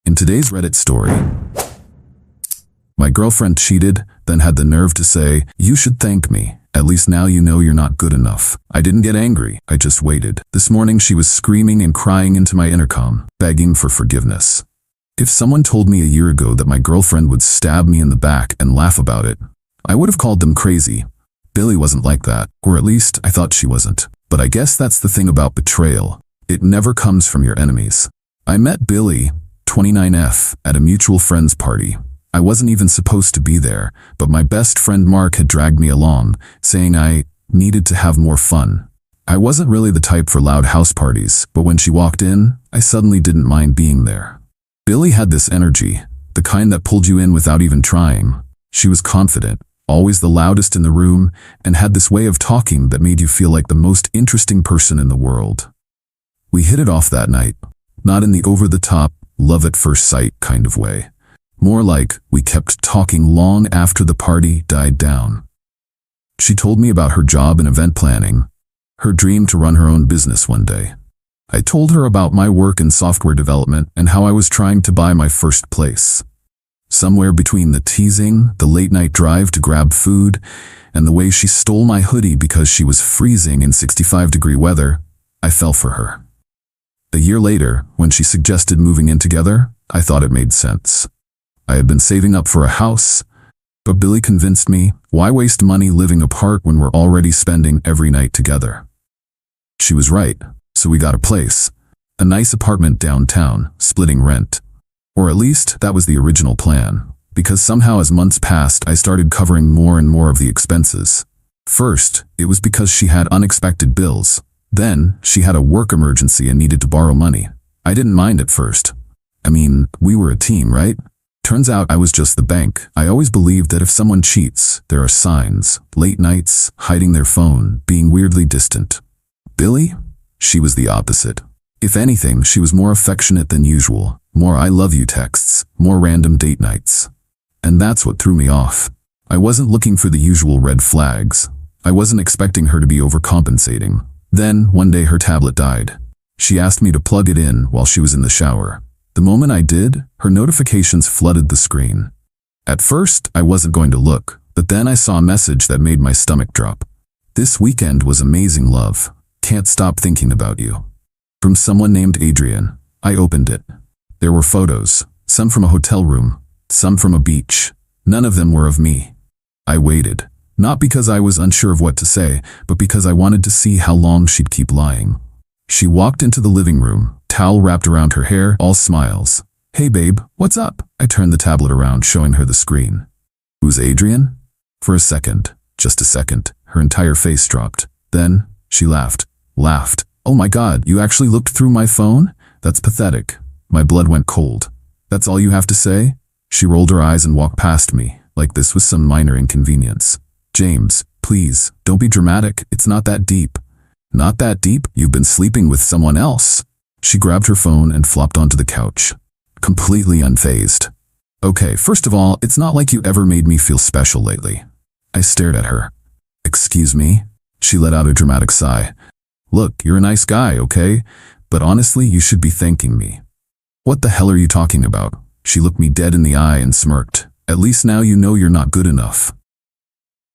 In today's Reddit story, my girlfriend cheated, then had the nerve to say, "You should thank me. At least now you know you're not good enough." I didn't get angry, I just waited. This morning she was screaming and crying into my intercom, begging for forgiveness. If someone told me a year ago that my girlfriend would stab me in the back and laugh about it, I would have called them crazy. Billy wasn't like that, or at least I thought she wasn't. But I guess that's the thing about betrayal. It never comes from your enemies. I met Billy, 29F, at a mutual friend's party. I wasn't even supposed to be there, but my best friend Mark had dragged me along, saying I needed to have more fun. I wasn't really the type for loud house parties, but when she walked in, I suddenly didn't mind being there. Billy had this energy, the kind that pulled you in without even trying. She was confident, always the loudest in the room, and had this way of talking that made you feel like the most interesting person in the world. We hit it off that night, not in the over-the-top, love-at-first-sight kind of way. More like we kept talking long after the party died down. She told me about her job in event planning, her dream to run her own business one day. I told her about my work in software development and how I was trying to buy my first place. Somewhere between the teasing, the late-night drive to grab food, and the way she stole my hoodie because she was freezing in 65-degree weather, I fell for her. A year later, when she suggested moving in together, I thought it made sense. I had been saving up for a house, but Billy convinced me, why waste money living apart when we're already spending every night together? She was right, so we got a place. A nice apartment downtown, splitting rent. Or at least, that was the original plan, because somehow as months passed, I started covering more and more of the expenses. First, it was because she had unexpected bills. Then, she had a work emergency and needed to borrow money. I didn't mind at first. I mean, we were a team, right? Turns out I was just the bank. I always believed that if someone cheats, there are signs. Late nights, hiding their phone, being weirdly distant. Billy? She was the opposite. If anything, she was more affectionate than usual. More I love you texts, more random date nights. And that's what threw me off. I wasn't looking for the usual red flags. I wasn't expecting her to be overcompensating. Then, one day her tablet died. She asked me to plug it in while she was in the shower. The moment I did, her notifications flooded the screen. At first, I wasn't going to look, but then I saw a message that made my stomach drop. "This weekend was amazing, love. Can't stop thinking about you." From someone named Adrian. I opened it. There were photos, some from a hotel room, some from a beach. None of them were of me. I waited, not because I was unsure of what to say, but because I wanted to see how long she'd keep lying. She walked into the living room, towel wrapped around her hair, all smiles. "Hey babe, what's up?" I turned the tablet around, showing her the screen. "Who's Adrian?" For a second, just a second, her entire face dropped. Then, she laughed. "Oh my God, you actually looked through my phone? That's pathetic." My blood went cold. "That's all you have to say?" She rolled her eyes and walked past me, like this was some minor inconvenience. "James, please, don't be dramatic, it's not that deep." "Not that deep? You've been sleeping with someone else." She grabbed her phone and flopped onto the couch, completely unfazed. "Okay, first of all, it's not like you ever made me feel special lately." I stared at her. "Excuse me?" She let out a dramatic sigh. "Look, you're a nice guy, okay? But honestly, you should be thanking me." "What the hell are you talking about?" She looked me dead in the eye and smirked. "At least now you know you're not good enough."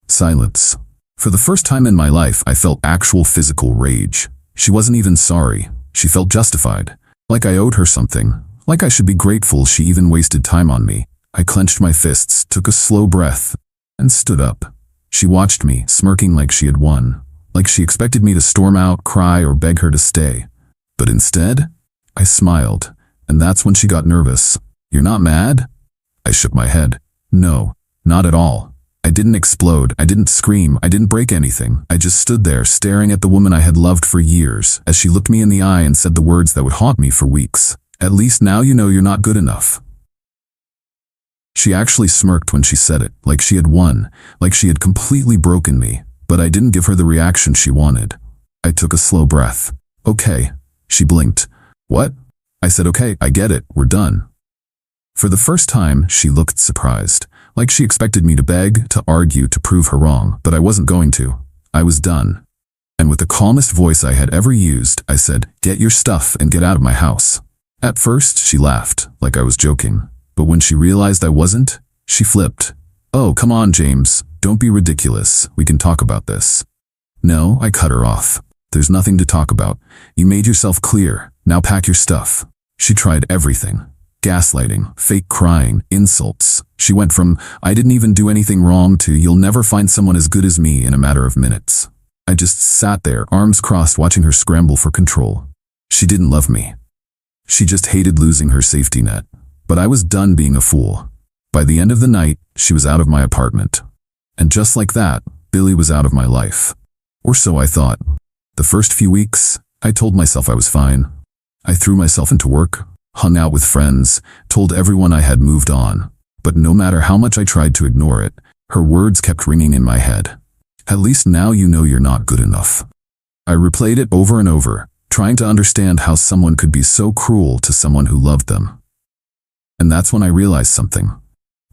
Silence. For the first time in my life, I felt actual physical rage. She wasn't even sorry. She felt justified. Like I owed her something. Like I should be grateful she even wasted time on me. I clenched my fists, took a slow breath, and stood up. She watched me, smirking like she had won. Like she expected me to storm out, cry, or beg her to stay. But instead, I smiled, and that's when she got nervous. "You're not mad?" I shook my head. "No, not at all." I didn't explode, I didn't scream, I didn't break anything. I just stood there staring at the woman I had loved for years as she looked me in the eye and said the words that would haunt me for weeks. "At least now you know you're not good enough." She actually smirked when she said it, like she had won, like she had completely broken me, but I didn't give her the reaction she wanted. I took a slow breath. "Okay." She blinked. "What?" I said, "Okay, I get it, we're done." For the first time, she looked surprised. Like she expected me to beg, to argue, to prove her wrong, but I wasn't going to. I was done. And with the calmest voice I had ever used, I said, "Get your stuff and get out of my house." At first, she laughed, like I was joking. But when she realized I wasn't, she flipped. "Oh, come on, James. Don't be ridiculous. We can talk about this." "No," I cut her off. "There's nothing to talk about. You made yourself clear. Now pack your stuff." She tried everything. Gaslighting, fake crying, insults. She went from, "I didn't even do anything wrong," to, "You'll never find someone as good as me," in a matter of minutes. I just sat there, arms crossed, watching her scramble for control. She didn't love me. She just hated losing her safety net. But I was done being a fool. By the end of the night, she was out of my apartment. And just like that, Billy was out of my life. Or so I thought. The first few weeks, I told myself I was fine. I threw myself into work, hung out with friends, told everyone I had moved on. But no matter how much I tried to ignore it, her words kept ringing in my head. "At least now you know you're not good enough." I replayed it over and over, trying to understand how someone could be so cruel to someone who loved them. And that's when I realized something.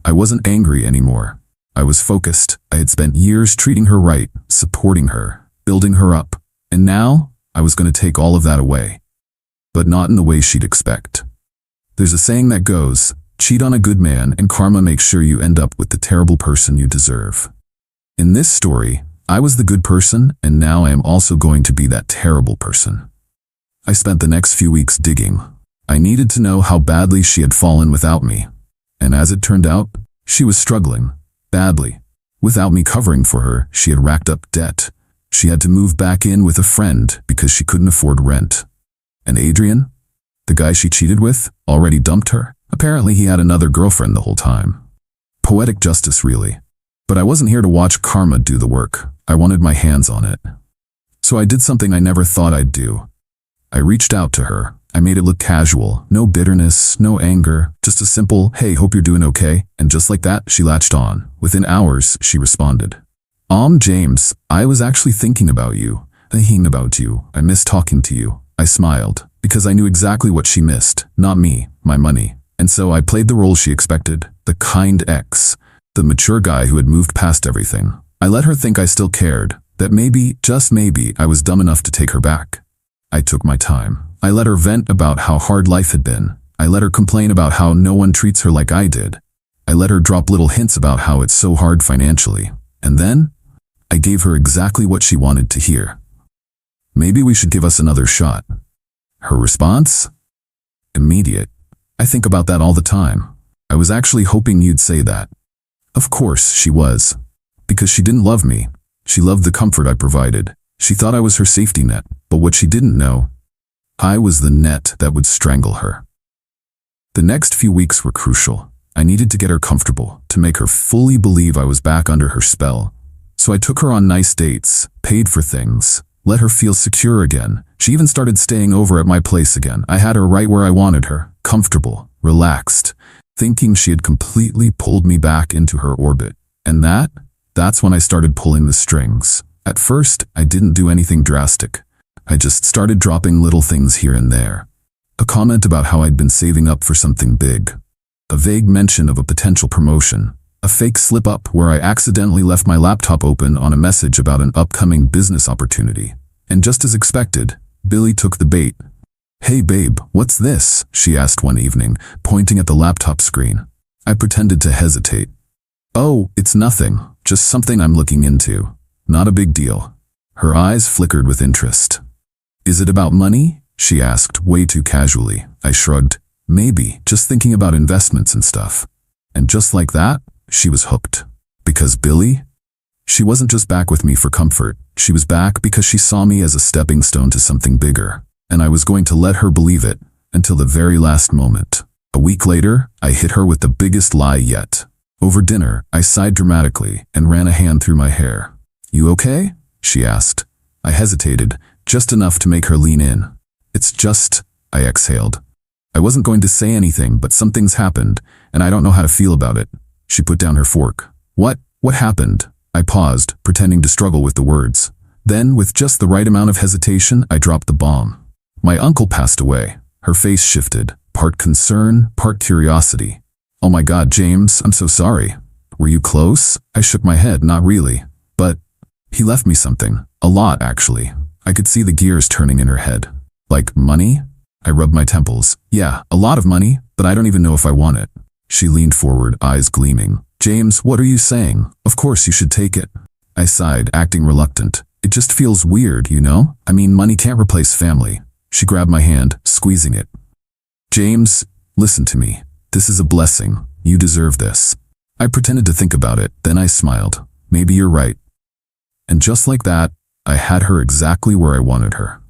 I wasn't angry anymore. I was focused. I had spent years treating her right, supporting her, building her up. And now, I was going to take all of that away. But not in the way she'd expect. There's a saying that goes, cheat on a good man and karma makes sure you end up with the terrible person you deserve. In this story, I was the good person, and now I am also going to be that terrible person. I spent the next few weeks digging. I needed to know how badly she had fallen without me. And as it turned out, she was struggling, badly. Without me covering for her, she had racked up debt. She had to move back in with a friend because she couldn't afford rent. And Adrian, the guy she cheated with, already dumped her. Apparently he had another girlfriend the whole time. Poetic justice, really. But I wasn't here to watch karma do the work. I wanted my hands on it. So I did something I never thought I'd do. I reached out to her. I made it look casual. No bitterness, no anger. Just a simple, "Hey, hope you're doing okay." And just like that, she latched on. Within hours, she responded. James, I was actually thinking about you. I miss talking to you." I smiled, because I knew exactly what she missed. Not me, my money. And so I played the role she expected. The kind ex. The mature guy who had moved past everything. I let her think I still cared. That maybe, just maybe, I was dumb enough to take her back. I took my time. I let her vent about how hard life had been. I let her complain about how no one treats her like I did. I let her drop little hints about how it's so hard financially. And then, I gave her exactly what she wanted to hear. "Maybe we should give us another shot." Her response? Immediate. I think about that all the time. I was actually hoping you'd say that. Of course she was. Because she didn't love me. She loved the comfort I provided. She thought I was her safety net. But what she didn't know, I was the net that would strangle her. The next few weeks were crucial. I needed to get her comfortable, to make her fully believe I was back under her spell. So I took her on nice dates, paid for things, let her feel secure again. She even started staying over at my place again. I had her right where I wanted her, comfortable, relaxed, thinking she had completely pulled me back into her orbit. And that's when I started pulling the strings. At first, I didn't do anything drastic. I just started dropping little things here and there. A comment about how I'd been saving up for something big. A vague mention of a potential promotion. A fake slip-up where I accidentally left my laptop open on a message about an upcoming business opportunity. And just as expected, Billy took the bait. "Hey babe, what's this?" she asked one evening, pointing at the laptop screen. I pretended to hesitate. "Oh, it's nothing, just something I'm looking into. Not a big deal." Her eyes flickered with interest. "Is it about money?" she asked, way too casually. I shrugged. "Maybe, just thinking about investments and stuff." And just like that, she was hooked. Because Billy? She wasn't just back with me for comfort. She was back because she saw me as a stepping stone to something bigger. And I was going to let her believe it, until the very last moment. A week later, I hit her with the biggest lie yet. Over dinner, I sighed dramatically and ran a hand through my hair. "You okay?" she asked. I hesitated, just enough to make her lean in. "It's just," I exhaled. I wasn't going to say anything, but something's happened, and I don't know how to feel about it. She put down her fork. What happened?" I paused, pretending to struggle with the words. Then, with just the right amount of hesitation, I dropped the bomb. "My uncle passed away." Her face shifted, part concern, part curiosity. "Oh my God, James, I'm so sorry. Were you close?" I shook my head, "Not really. But he left me something. A lot, actually." I could see the gears turning in her head. "Like money?" I rubbed my temples. Yeah, a lot of money, but I don't even know if I want it. She leaned forward, eyes gleaming. James, what are you saying? Of course you should take it. I sighed, acting reluctant. It just feels weird, you know? I mean, money can't replace family. She grabbed my hand, squeezing it. James, listen to me. This is a blessing. You deserve this. I pretended to think about it, then I smiled. Maybe you're right. And just like that, I had her exactly where I wanted her.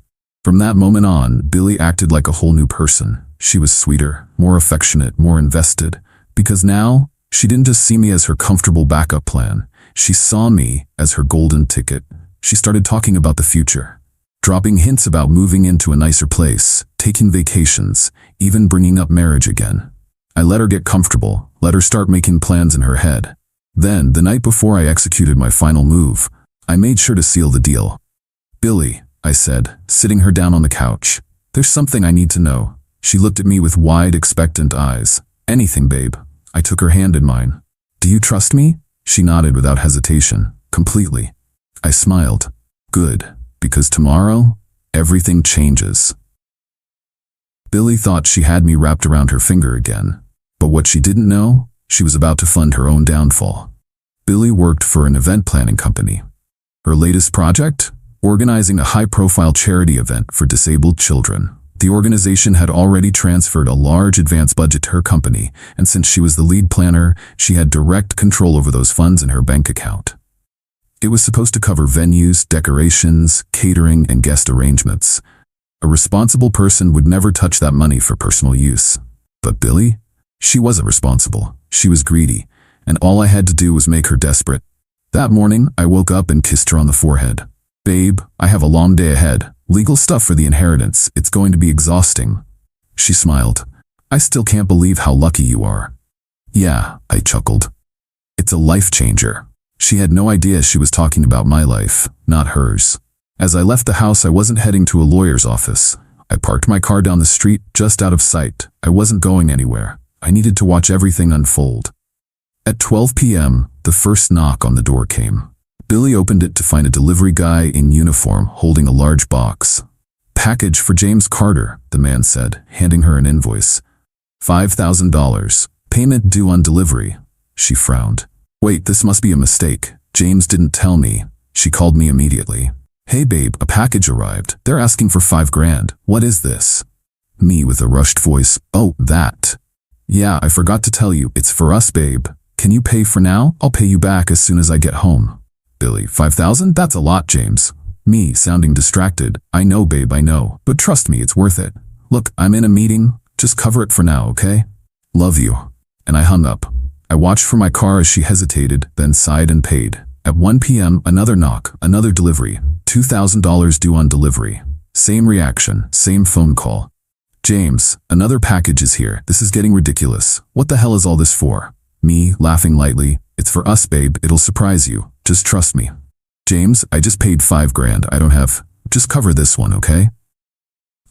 From that moment on, Billy acted like a whole new person. She was sweeter, more affectionate, more invested. Because now, she didn't just see me as her comfortable backup plan. She saw me as her golden ticket. She started talking about the future, dropping hints about moving into a nicer place, taking vacations, even bringing up marriage again. I let her get comfortable, let her start making plans in her head. Then, the night before I executed my final move, I made sure to seal the deal. Billy, I said, sitting her down on the couch. There's something I need to know. She looked at me with wide, expectant eyes. Anything, babe. I took her hand in mine. Do you trust me? She nodded without hesitation. Completely. I smiled. Good, because tomorrow, everything changes. Billy thought she had me wrapped around her finger again. But what she didn't know, she was about to fund her own downfall. Billy worked for an event planning company. Her latest project? Organizing a high-profile charity event for disabled children. The organization had already transferred a large advance budget to her company, and since she was the lead planner, she had direct control over those funds in her bank account. It was supposed to cover venues, decorations, catering, and guest arrangements. A responsible person would never touch that money for personal use. But Billy? She wasn't responsible. She was greedy, and all I had to do was make her desperate. That morning, I woke up and kissed her on the forehead. Babe, I have a long day ahead. Legal stuff for the inheritance. It's going to be exhausting. She smiled. I still can't believe how lucky you are. Yeah, I chuckled. It's a life changer. She had no idea she was talking about my life, not hers. As I left the house, I wasn't heading to a lawyer's office. I parked my car down the street, just out of sight. I wasn't going anywhere. I needed to watch everything unfold. At 12 p.m., the first knock on the door came. Billy opened it to find a delivery guy in uniform holding a large box. Package for James Carter, the man said, handing her an invoice. $5,000. Payment due on delivery. She frowned. Wait, this must be a mistake. James didn't tell me. She called me immediately. Hey babe, a package arrived. They're asking for $5,000. What is this? Me with a rushed voice. Oh, that. Yeah, I forgot to tell you. It's for us, babe. Can you pay for now? I'll pay you back as soon as I get home. Billy, 5,000? That's a lot, James. Me, sounding distracted. I know, babe, I know. But trust me, it's worth it. Look, I'm in a meeting. Just cover it for now, okay? Love you. And I hung up. I watched for my car as she hesitated, then sighed and paid. At 1 p.m., another knock, another delivery. $2,000 due on delivery. Same reaction, same phone call. James, another package is here. This is getting ridiculous. What the hell is all this for? Me, laughing lightly. It's for us, babe. It'll surprise you. Just trust me. James, I just paid $5,000. I don't have. Just cover this one, okay?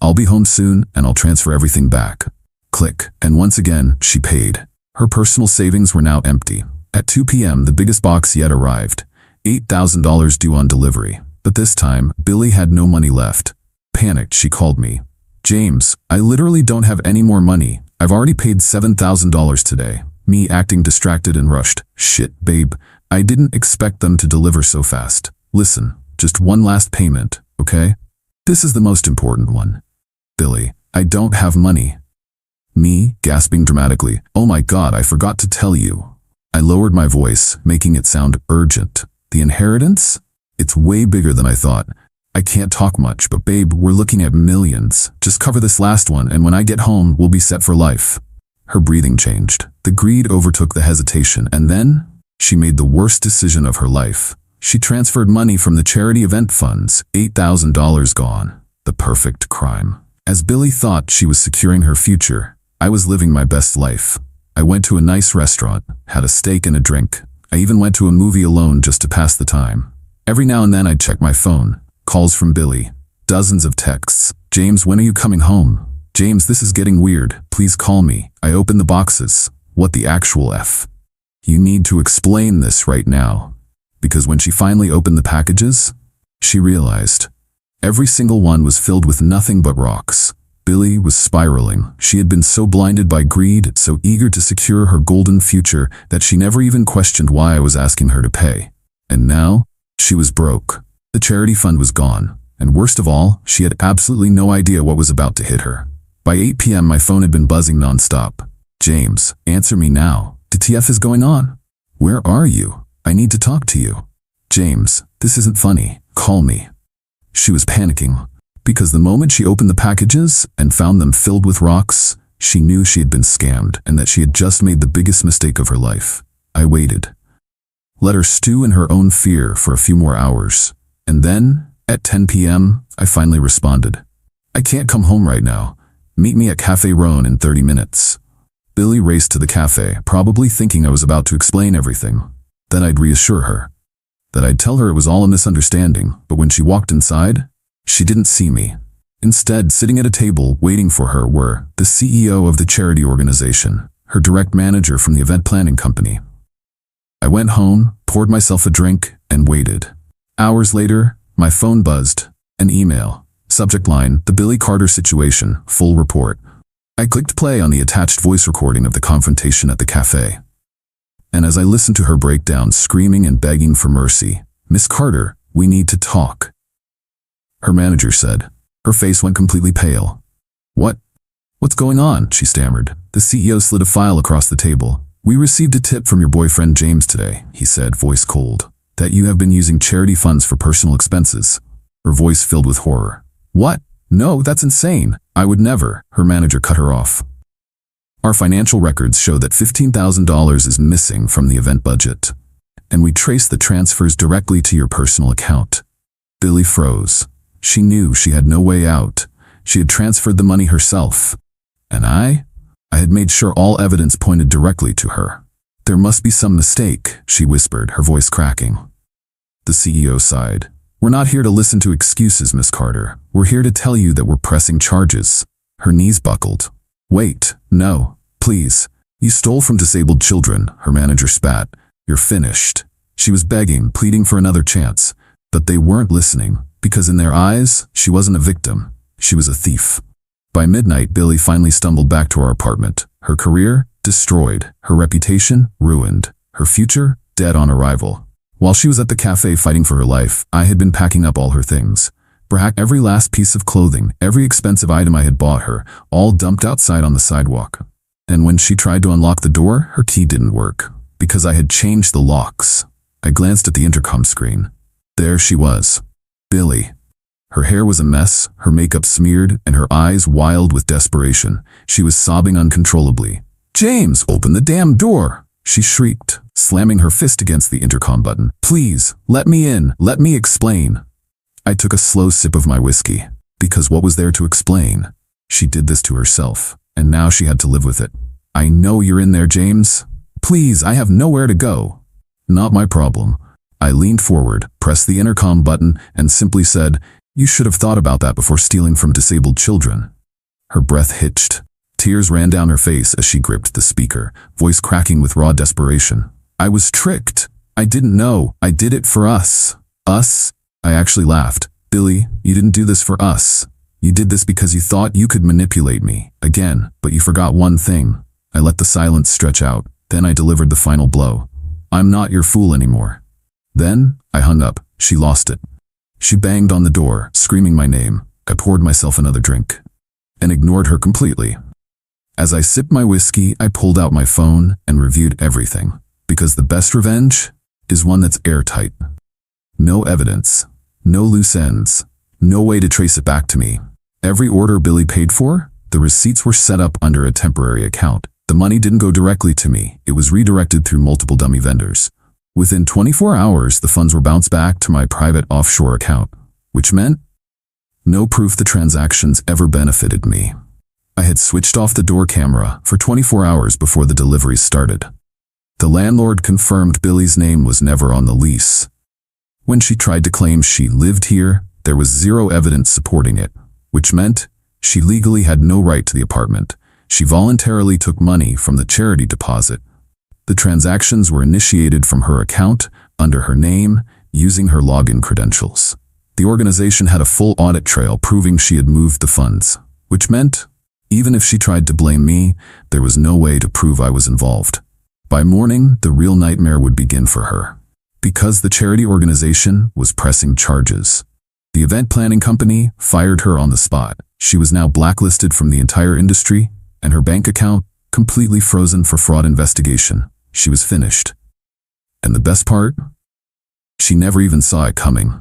I'll be home soon, and I'll transfer everything back. Click. And once again, she paid. Her personal savings were now empty. At 2 p.m., the biggest box yet arrived. $8,000 due on delivery. But this time, Billy had no money left. Panicked, she called me. James, I literally don't have any more money. I've already paid $7,000 today. Me acting distracted and rushed. Shit, babe. I didn't expect them to deliver so fast. Listen, just one last payment, okay? This is the most important one. Billy, I don't have money. Me, gasping dramatically. Oh my God, I forgot to tell you. I lowered my voice, making it sound urgent. The inheritance? It's way bigger than I thought. I can't talk much, but babe, we're looking at millions. Just cover this last one, and when I get home, we'll be set for life. Her breathing changed. The greed overtook the hesitation, and then she made the worst decision of her life. She transferred money from the charity event funds, $8,000 gone. The perfect crime. As Billy thought she was securing her future, I was living my best life. I went to a nice restaurant, had a steak and a drink. I even went to a movie alone just to pass the time. Every now and then I'd check my phone. Calls from Billy. Dozens of texts. James, when are you coming home? James, this is getting weird. Please call me. I opened the boxes. What the actual F? You need to explain this right now. Because when she finally opened the packages, she realized every single one was filled with nothing but rocks. Billy was spiraling. She had been so blinded by greed, so eager to secure her golden future, that she never even questioned why I was asking her to pay. And now, she was broke. The charity fund was gone. And worst of all, she had absolutely no idea what was about to hit her. By 8 p.m. my phone had been buzzing nonstop. James, answer me now. The TF is going on? Where are you? I need to talk to you. James, this isn't funny. Call me. She was panicking, because the moment she opened the packages and found them filled with rocks, she knew she had been scammed and that she had just made the biggest mistake of her life. I waited. Let her stew in her own fear for a few more hours. And then, at 10 p.m., I finally responded. I can't come home right now. Meet me at Café Rhone in 30 minutes. Billy raced to the cafe, probably thinking I was about to explain everything. Then I'd reassure her. That I'd tell her it was all a misunderstanding, but when she walked inside, she didn't see me. Instead, sitting at a table waiting for her were the CEO of the charity organization, her direct manager from the event planning company. I went home, poured myself a drink, and waited. Hours later, my phone buzzed. An email. Subject line, the Billy Carter situation, full report. I clicked play on the attached voice recording of the confrontation at the cafe. And as I listened to her breakdown, screaming and begging for mercy, Miss Carter, we need to talk. Her manager said. Her face went completely pale. What's going on? She stammered. The CEO slid a file across the table. We received a tip from your boyfriend James today, he said, voice cold, that you have been using charity funds for personal expenses. Her voice filled with horror. What? No, that's insane. I would never. Her manager cut her off. Our financial records show that $15,000 is missing from the event budget, and we traced the transfers directly to your personal account. Billy froze. She knew she had no way out. She had transferred the money herself. And I had made sure all evidence pointed directly to her. There must be some mistake, she whispered, her voice cracking. The CEO sighed. We're not here to listen to excuses, Miss Carter. We're here to tell you that we're pressing charges. Her knees buckled. Wait, no, please. You stole from disabled children, her manager spat. You're finished. She was begging, pleading for another chance. But they weren't listening, because in their eyes, she wasn't a victim. She was a thief. By midnight, Billy finally stumbled back to our apartment. Her career, destroyed. Her reputation, ruined. Her future, dead on arrival. While she was at the cafe fighting for her life, I had been packing up all her things. Perhaps every last piece of clothing, every expensive item I had bought her, all dumped outside on the sidewalk. And when she tried to unlock the door, her key didn't work, because I had changed the locks. I glanced at the intercom screen. There she was. Billy. Her hair was a mess, her makeup smeared, and her eyes wild with desperation. She was sobbing uncontrollably. James, open the damn door! She shrieked, slamming her fist against the intercom button. Please, let me in, let me explain. I took a slow sip of my whiskey, because what was there to explain? She did this to herself, and now she had to live with it. I know you're in there, James. Please, I have nowhere to go. Not my problem. I leaned forward, pressed the intercom button, and simply said, you should have thought about that before stealing from disabled children. Her breath hitched. Tears ran down her face as she gripped the speaker, voice cracking with raw desperation. I was tricked. I didn't know. I did it for us. Us? I actually laughed. Billy, you didn't do this for us. You did this because you thought you could manipulate me. Again, but you forgot one thing. I let the silence stretch out. Then I delivered the final blow. I'm not your fool anymore. Then, I hung up. She lost it. She banged on the door, screaming my name. I poured myself another drink, and ignored her completely. As I sipped my whiskey, I pulled out my phone and reviewed everything, because the best revenge is one that's airtight. No evidence, no loose ends, no way to trace it back to me. Every order Billy paid for, the receipts were set up under a temporary account. The money didn't go directly to me. It was redirected through multiple dummy vendors. Within 24 hours, the funds were bounced back to my private offshore account, which meant no proof the transactions ever benefited me. I had switched off the door camera for 24 hours before the deliveries started. The landlord confirmed Billy's name was never on the lease. When she tried to claim she lived here, there was zero evidence supporting it, which meant she legally had no right to the apartment. She voluntarily took money from the charity deposit. The transactions were initiated from her account, under her name, using her login credentials. The organization had a full audit trail proving she had moved the funds, which meant, even if she tried to blame me, there was no way to prove I was involved. By morning, the real nightmare would begin for her. Because the charity organization was pressing charges. The event planning company fired her on the spot. She was now blacklisted from the entire industry, and her bank account completely frozen for fraud investigation. She was finished. And the best part? She never even saw it coming.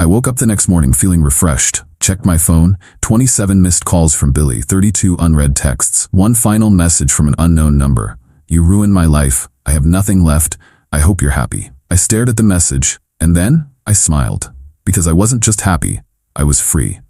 I woke up the next morning feeling refreshed, checked my phone, 27 missed calls from Billy, 32 unread texts, one final message from an unknown number. You ruined my life. I have nothing left. I hope you're happy. I stared at the message, and then I smiled. Because I wasn't just happy, I was free.